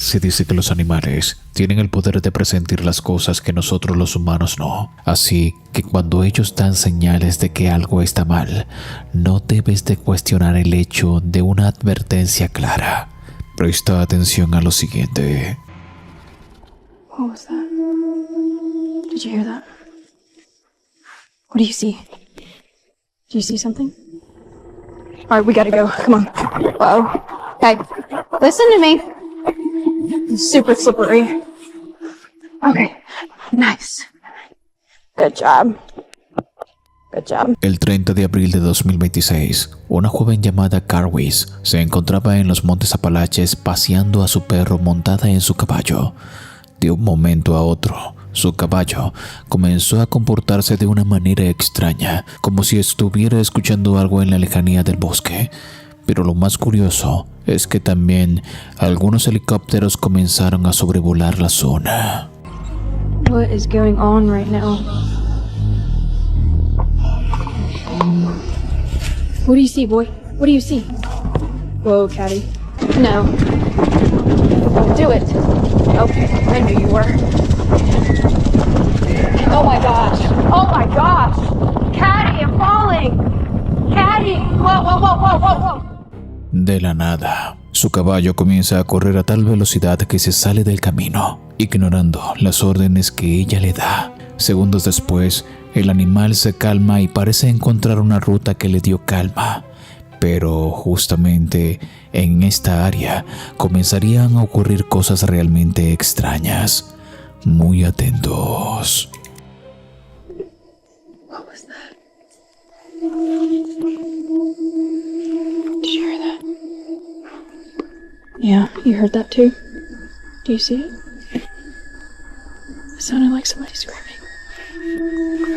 Se dice que los animales tienen el poder de presentir las cosas que nosotros los humanos no. Así que cuando ellos dan señales de que algo está mal, no debes de cuestionar el hecho de una advertencia clara. Presta atención a lo siguiente. What was that? Did you hear that? What do you see? Do you see something? All right, we gotta go. Come on. Whoa. Hey, listen to me. It's super slippery. Okay, nice. Good job. Good job. El 30 de abril de 2026, una joven llamada Carwis se encontraba en los Montes Apalaches paseando a su perro montada en su caballo. De un momento a otro, su caballo comenzó a comportarse de una manera extraña, como si estuviera escuchando algo en la lejanía del bosque. Pero lo más curioso es que también algunos helicópteros comenzaron a sobrevolar la zona. What is going on right now? What do you see, boy? What do you see? Whoa, Caddy. No. Don't do it. Okay, I knew you were. Oh my gosh. Oh my gosh. Caddy, I'm falling. Caddy. Whoa, whoa, whoa, whoa, whoa, whoa. De la nada, su caballo comienza a correr a tal velocidad que se sale del camino, ignorando las órdenes que ella le da. Segundos después, el animal se calma y parece encontrar una ruta que le dio calma. Pero justamente en esta área comenzarían a ocurrir cosas realmente extrañas. Muy atentos. What was that? Did you hear that? Yeah, you heard that too? Do you see it? It sounded like somebody screaming.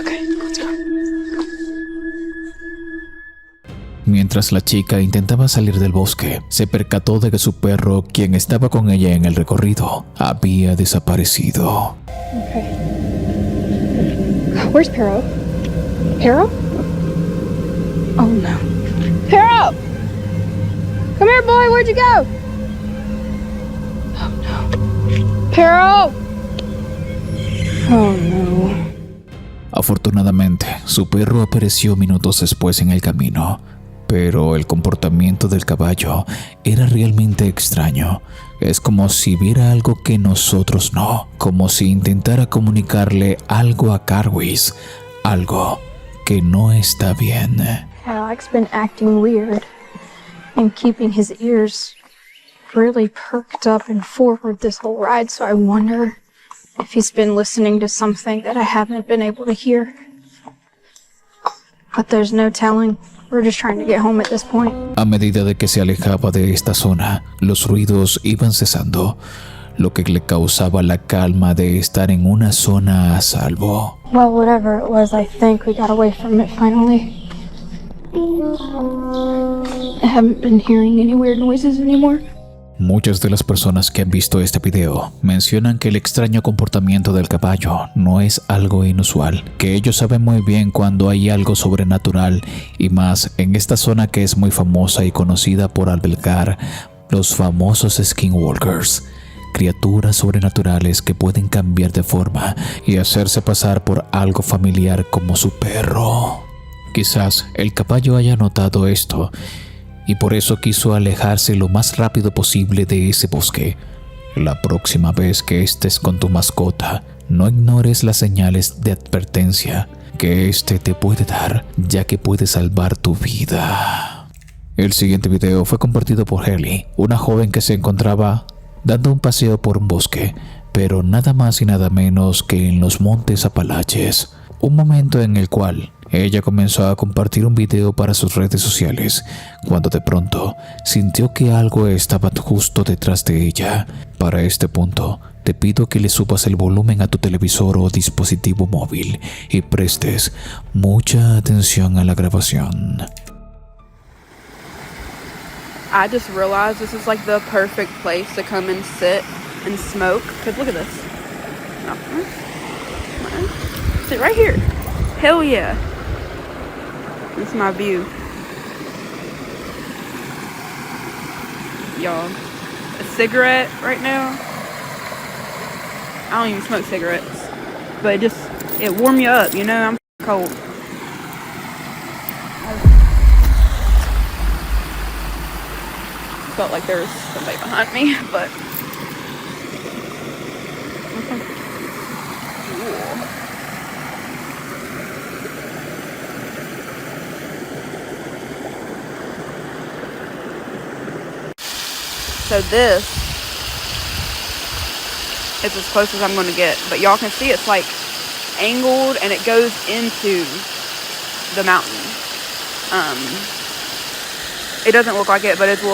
Okay, let's go. Mientras la chica intentaba salir del bosque, se percató de que su perro, quien estaba con ella en el recorrido, había desaparecido. Okay. Where's Pero? Pero? Oh no. Pero! Come here, boy, where'd you go? Oh no. Pero! Oh no. Afortunadamente, su perro apareció minutos después en el camino, pero el comportamiento del caballo era realmente extraño. Es como si viera algo que nosotros no, como si intentara comunicarle algo a Carwis, algo que no está bien. Alex been acting weird and keeping his ears really perked up and forward this whole ride, so I wonder if he's been listening to something that I haven't been able to hear. But there's no telling. We're just trying to get home at this point. A medida de que se alejaba de esta zona, los ruidos iban cesando, lo que le causaba la calma de estar en una zona a salvo. Well, whatever it was, I think we got away from it finally. I haven't been hearing any weird noises anymore. Muchas de las personas que han visto este video mencionan que el extraño comportamiento del caballo no es algo inusual, que ellos saben muy bien cuando hay algo sobrenatural, y más en esta zona que es muy famosa y conocida por albergar los famosos skinwalkers, criaturas sobrenaturales que pueden cambiar de forma y hacerse pasar por algo familiar como su perro. Quizás el caballo haya notado esto y por eso quiso alejarse lo más rápido posible de ese bosque. La próxima vez que estés con tu mascota, no ignores las señales de advertencia que este te puede dar, ya que puede salvar tu vida. El siguiente video fue compartido por Haley, una joven que se encontraba dando un paseo por un bosque, pero nada más y nada menos que en los Montes Apalaches. Un momento en el cual ella comenzó a compartir un video para sus redes sociales, cuando de pronto sintió que algo estaba justo detrás de ella. Para este punto, te pido que le subas el volumen a tu televisor o dispositivo móvil y prestes mucha atención a la grabación. I just realized this is like the perfect place to come and sit and smoke. Cause look at this. Sit right here. Hell yeah. This is my view. Y'all, it's cigarette right now. I don't even smoke cigarettes, but it warm you up, you know. I'm cold. Felt like there was somebody behind me, but cool. So this is as close as I'm going to get, but y'all can see it's like angled and it goes into the mountain. It doesn't look like it, but it's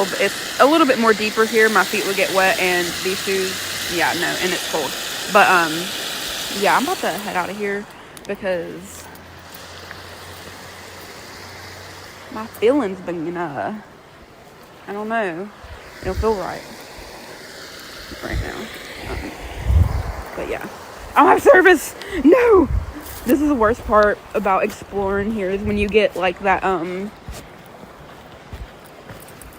a little bit more deeper here. My feet would get wet, and these shoes, yeah, no, and it's cold. But yeah, I'm about to head out of here because my feelings been I don't know. It don't feel right now. But yeah, I don't have service. No, this is the worst part about exploring here is when you get like that.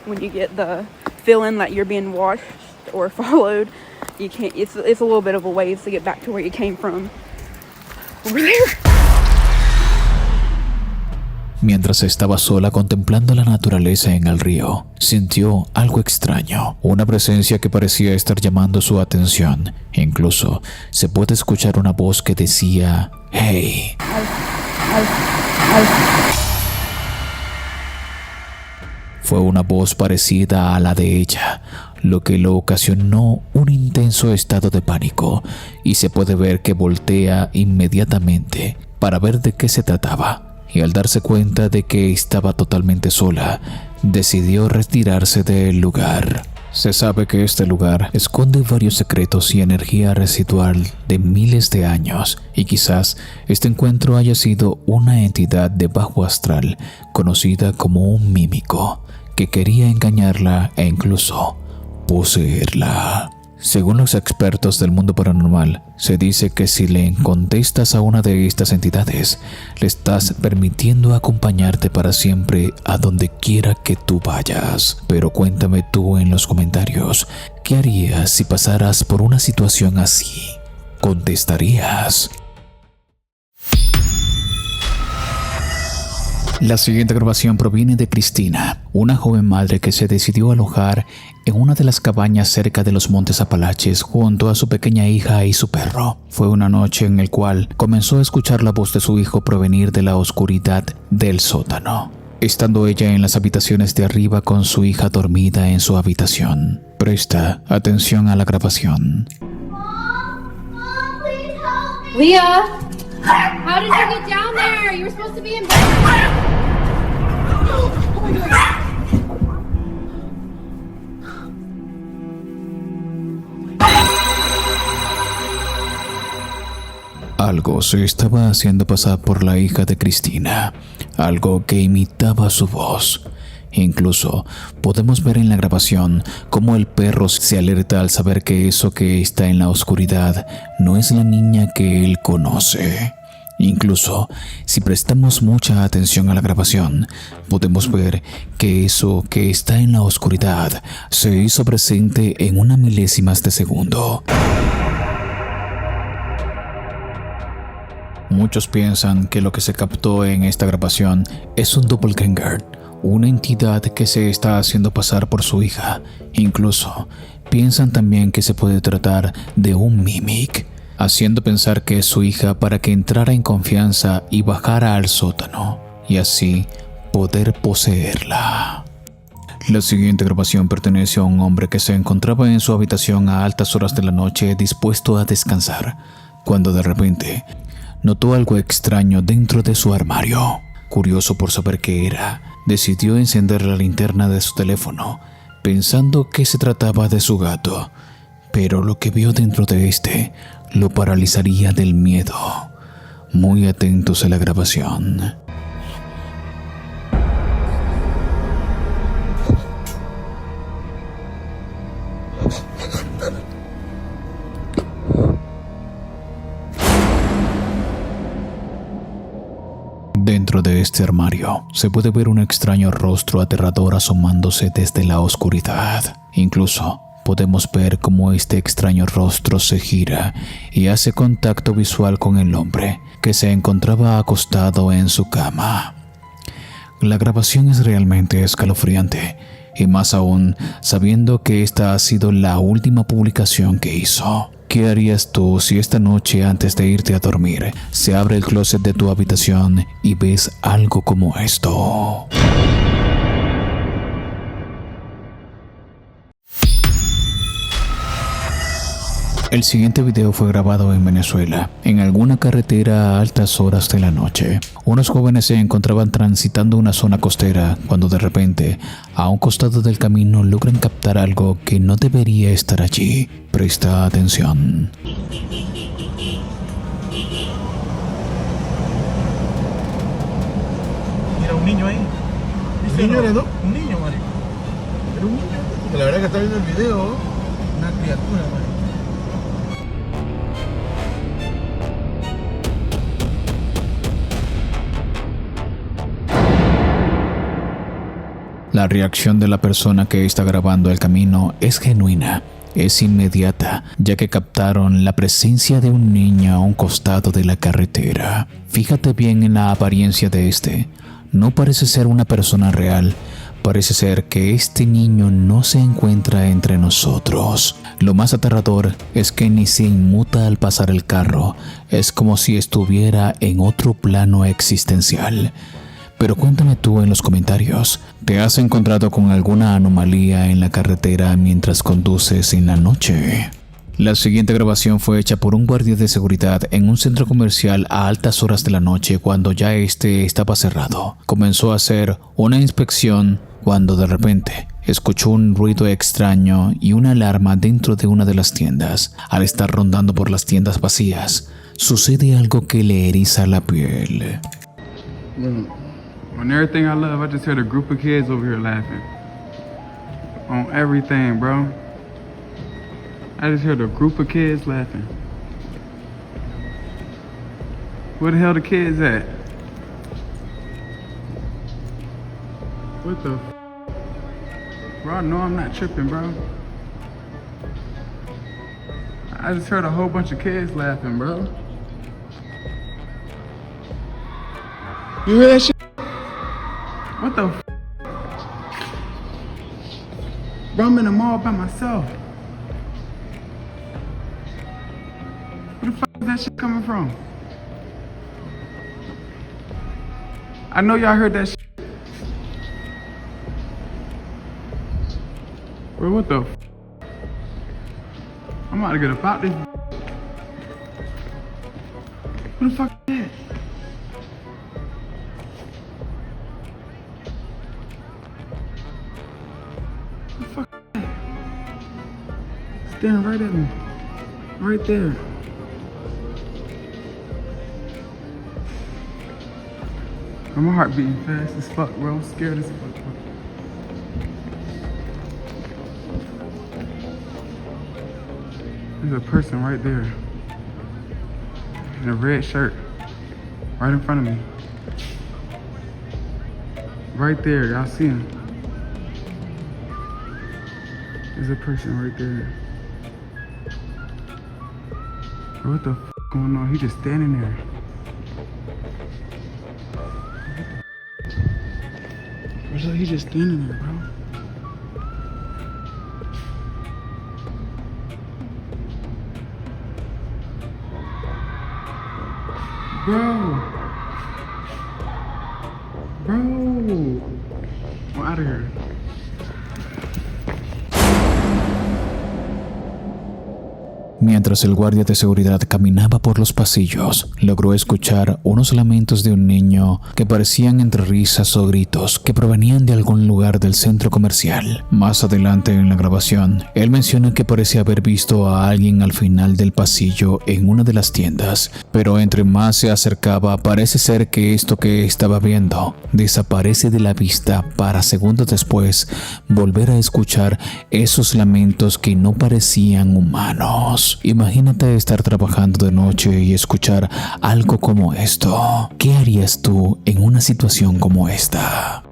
When you get the feeling that you're being watched or followed, you can't. It's a little bit of a ways to get back to where you came from. Over there. Mientras estaba sola contemplando la naturaleza en el río, sintió algo extraño, una presencia que parecía estar llamando su atención. Incluso se puede escuchar una voz que decía, "Hey". Fue una voz parecida a la de ella, lo que le ocasionó un intenso estado de pánico, y se puede ver que voltea inmediatamente para ver de qué se trataba. Y al darse cuenta de que estaba totalmente sola, decidió retirarse del lugar. Se sabe que este lugar esconde varios secretos y energía residual de miles de años, y quizás este encuentro haya sido una entidad de bajo astral conocida como un mímico, que quería engañarla e incluso poseerla. Según los expertos del mundo paranormal, se dice que si le contestas a una de estas entidades, le estás permitiendo acompañarte para siempre a donde quiera que tú vayas. Pero cuéntame tú en los comentarios, ¿qué harías si pasaras por una situación así? ¿Contestarías? La siguiente grabación proviene de Cristina, una joven madre que se decidió alojar en una de las cabañas cerca de los Montes Apalaches junto a su pequeña hija y su perro. Fue una noche en la cual comenzó a escuchar la voz de su hijo provenir de la oscuridad del sótano, estando ella en las habitaciones de arriba con su hija dormida en su habitación. Presta atención a la grabación. Mom, please help me. Leah, how did you get down there? You were supposed to be in bed. Oh my God. Algo se estaba haciendo pasar por la hija de Cristina, algo que imitaba su voz. Incluso podemos ver en la grabación cómo el perro se alerta al saber que eso que está en la oscuridad no es la niña que él conoce. Incluso si prestamos mucha atención a la grabación, podemos ver que eso que está en la oscuridad se hizo presente en una milésimas de segundo. Muchos piensan que lo que se captó en esta grabación es un doppelganger, una entidad que se está haciendo pasar por su hija. Incluso piensan también que se puede tratar de un mimic, haciendo pensar que es su hija para que entrara en confianza y bajara al sótano, y así poder poseerla. La siguiente grabación pertenece a un hombre que se encontraba en su habitación a altas horas de la noche dispuesto a descansar, cuando de repente notó algo extraño dentro de su armario. Curioso por saber qué era, decidió encender la linterna de su teléfono, pensando que se trataba de su gato, pero lo que vio dentro de este lo paralizaría del miedo. Muy atentos a la grabación. Dentro de este armario se puede ver un extraño rostro aterrador asomándose desde la oscuridad. Incluso podemos ver cómo este extraño rostro se gira y hace contacto visual con el hombre que se encontraba acostado en su cama. La grabación es realmente escalofriante, y más aún sabiendo que esta ha sido la última publicación que hizo. ¿Qué harías tú si esta noche antes de irte a dormir se abre el closet de tu habitación y ves algo como esto? El siguiente video fue grabado en Venezuela, en alguna carretera a altas horas de la noche. Unos jóvenes se encontraban transitando una zona costera cuando de repente, a un costado del camino, logran captar algo que no debería estar allí. Presta atención. Mira, un niño ahí. ¿Un niño era, no? Un niño, marico. Era un niño. Porque la verdad que está viendo el video, una criatura, marico. La reacción de la persona que está grabando el camino es genuina, es inmediata, ya que captaron la presencia de un niño a un costado de la carretera. Fíjate bien en la apariencia de este. No parece ser una persona real, parece ser que este niño no se encuentra entre nosotros. Lo más aterrador es que ni se inmuta al pasar el carro, es como si estuviera en otro plano existencial. Pero cuéntame tú en los comentarios, ¿te has encontrado con alguna anomalía en la carretera mientras conduces en la noche? La siguiente grabación fue hecha por un guardia de seguridad en un centro comercial a altas horas de la noche cuando ya estaba cerrado. Comenzó a hacer una inspección cuando de repente escuchó un ruido extraño y una alarma dentro de una de las tiendas. Al estar rondando por las tiendas vacías, sucede algo que le eriza la piel. On everything I love, I just heard a group of kids over here laughing. On everything, bro. I just heard a group of kids laughing. Where the hell the kids at? What the bro, I know I'm not tripping, bro. I just heard a whole bunch of kids laughing, bro. You hear that shit? What the bro, I'm in the mall by myself. Where the fuck is that shit coming from? I know y'all heard that shit. Bro, what the I'm about to get about this. What the fuck is that? Staring right at me. Right there. My heart beating fast as fuck, bro. I'm scared as fuck, bro. There's a person right there. In a red shirt. Right in front of me. Right there, y'all see him. There's a person right there. What the f going on? He just standing there. Bro, he just standing there, bro. Bro. I'm out of here. Mientras el guardia de seguridad caminaba por los pasillos, logró escuchar unos lamentos de un niño que parecían entre risas o gritos que provenían de algún lugar del centro comercial. Más adelante en la grabación, él menciona que parece haber visto a alguien al final del pasillo en una de las tiendas, pero entre más se acercaba, parece ser que esto que estaba viendo desaparece de la vista para segundos después volver a escuchar esos lamentos que no parecían humanos. Imagínate estar trabajando de noche y escuchar algo como esto. ¿Qué harías tú en una situación como esta?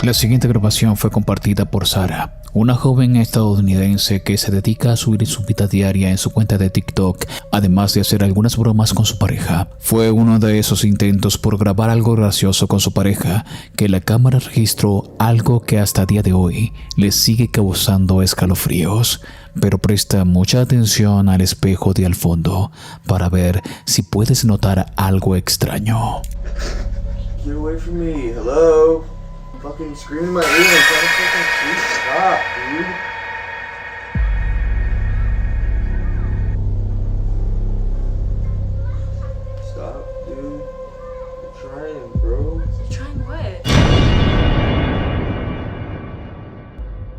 La siguiente grabación fue compartida por Sara, una joven estadounidense que se dedica a subir su vida diaria en su cuenta de TikTok, además de hacer algunas bromas con su pareja. Fue uno de esos intentos por grabar algo gracioso con su pareja que la cámara registró algo que hasta día de hoy le sigue causando escalofríos. Pero presta mucha atención al espejo de al fondo para ver si puedes notar algo extraño. Get away from me. Hello? Fucking screaming in my ear. I'm trying to fucking sleep. Stop, dude. Stop, dude. I'm trying, bro. Trying what?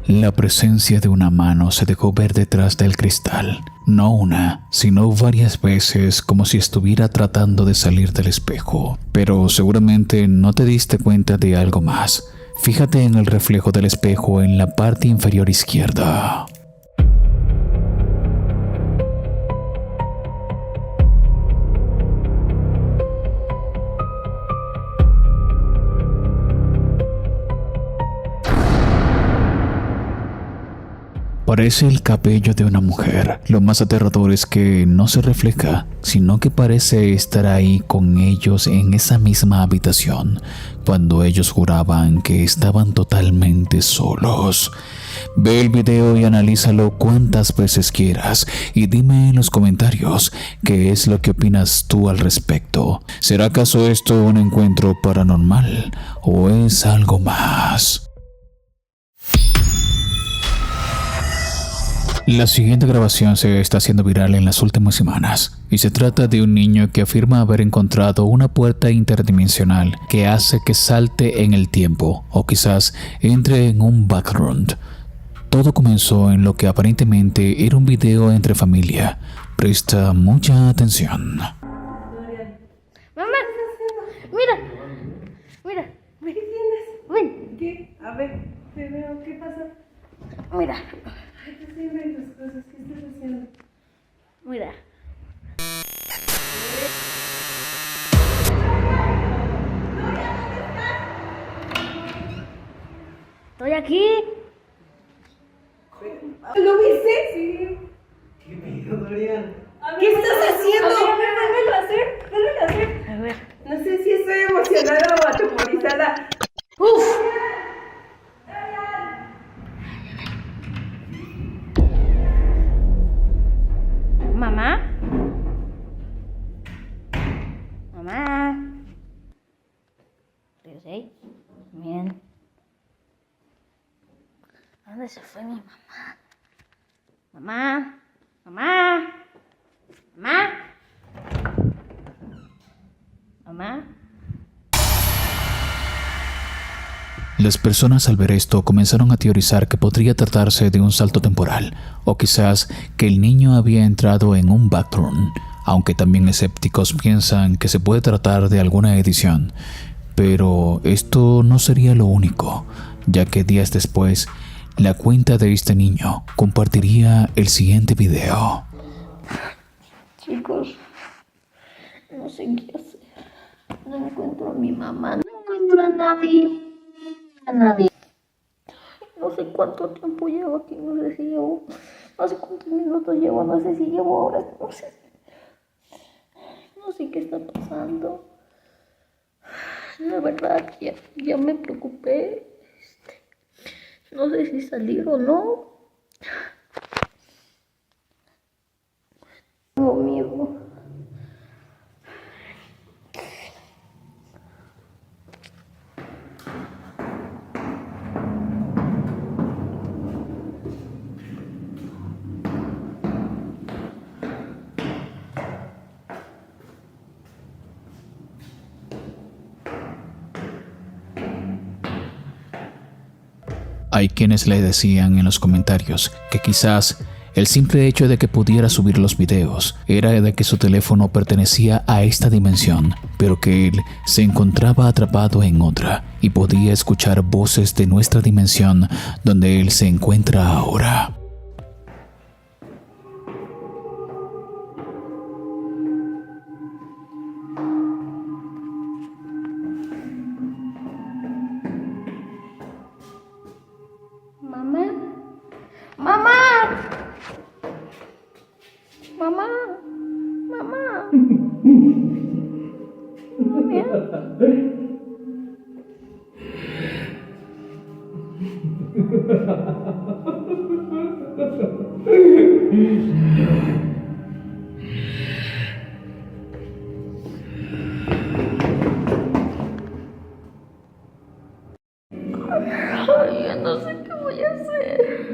La presencia de una mano se dejó ver detrás del cristal. No una, sino varias veces, como si estuviera tratando de salir del espejo. Pero seguramente no te diste cuenta de algo más. Fíjate en el reflejo del espejo en la parte inferior izquierda. Parece el cabello de una mujer. Lo más aterrador es que no se refleja, sino que parece estar ahí con ellos en esa misma habitación, cuando ellos juraban que estaban totalmente solos. Ve el video y analízalo cuantas veces quieras y dime en los comentarios qué es lo que opinas tú al respecto. ¿Será acaso esto un encuentro paranormal o es algo más? La siguiente grabación se está haciendo viral en las últimas semanas y se trata de un niño que afirma haber encontrado una puerta interdimensional que hace que salte en el tiempo o quizás entre en un background. Todo comenzó en lo que aparentemente era un video entre familia. Presta mucha atención. Mamá, mira. Mira. ¿Qué tienes? Ven. ¿Qué? A ver, te veo. ¿Qué pasa? Mira. Ay, ¿qué sirven tus cosas? ¿Qué estás haciendo? Mira. Estoy aquí. ¿Lo viste? Sí. ¿Qué pedo, Dorian? ¿Qué estás haciendo? A ver, vuélvelo a hacer. Vuélvelo a hacer. A ver. No sé si estoy emocionada o atemorizada. ¡Uf! Mamá. Mamá. Regresé. Bien. ¿A dónde se fue mi mamá? Mamá. Mamá. Mamá. Mamá. Las personas al ver esto comenzaron a teorizar que podría tratarse de un salto temporal o quizás que el niño había entrado en un backroom, aunque también escépticos piensan que se puede tratar de alguna edición. Pero esto no sería lo único, ya que días después, la cuenta de este niño compartiría el siguiente video. Chicos, no sé qué hacer. No encuentro a mi mamá, no encuentro a nadie. A nadie. No sé cuánto tiempo llevo aquí, no sé si llevo, no sé cuántos minutos llevo, no sé si llevo horas, no sé. No sé qué está pasando. La verdad, ya me preocupé. No sé si salir o no. Tengo miedo. Hay quienes le decían en los comentarios que quizás el simple hecho de que pudiera subir los videos era de que su teléfono pertenecía a esta dimensión, pero que él se encontraba atrapado en otra y podía escuchar voces de nuestra dimensión donde él se encuentra ahora. Ay, ya no sé qué voy a hacer.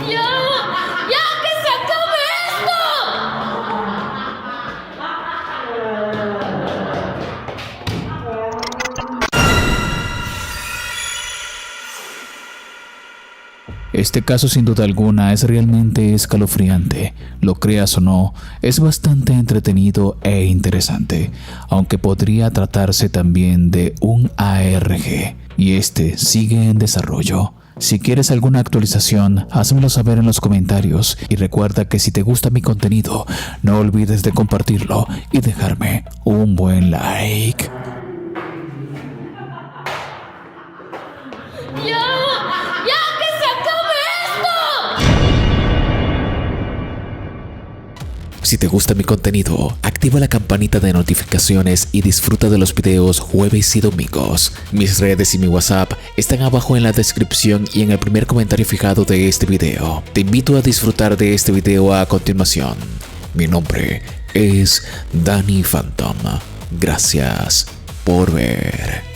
¡Ya! ¡Ya que se acabe esto! Este caso sin duda alguna es realmente escalofriante, lo creas o no, es bastante entretenido e interesante, aunque podría tratarse también de un ARG, y este sigue en desarrollo. Si quieres alguna actualización, házmelo saber en los comentarios y recuerda que si te gusta mi contenido, no olvides de compartirlo y dejarme un buen like. ¡Ya! ¡Ya que se acabe esto! Si te gusta mi contenido, activa la campanita de notificaciones y disfruta de los videos jueves y domingos. Mis redes y mi WhatsApp están abajo en la descripción y en el primer comentario fijado de este video. Te invito a disfrutar de este video a continuación. Mi nombre es Danny Phantom. Gracias por ver.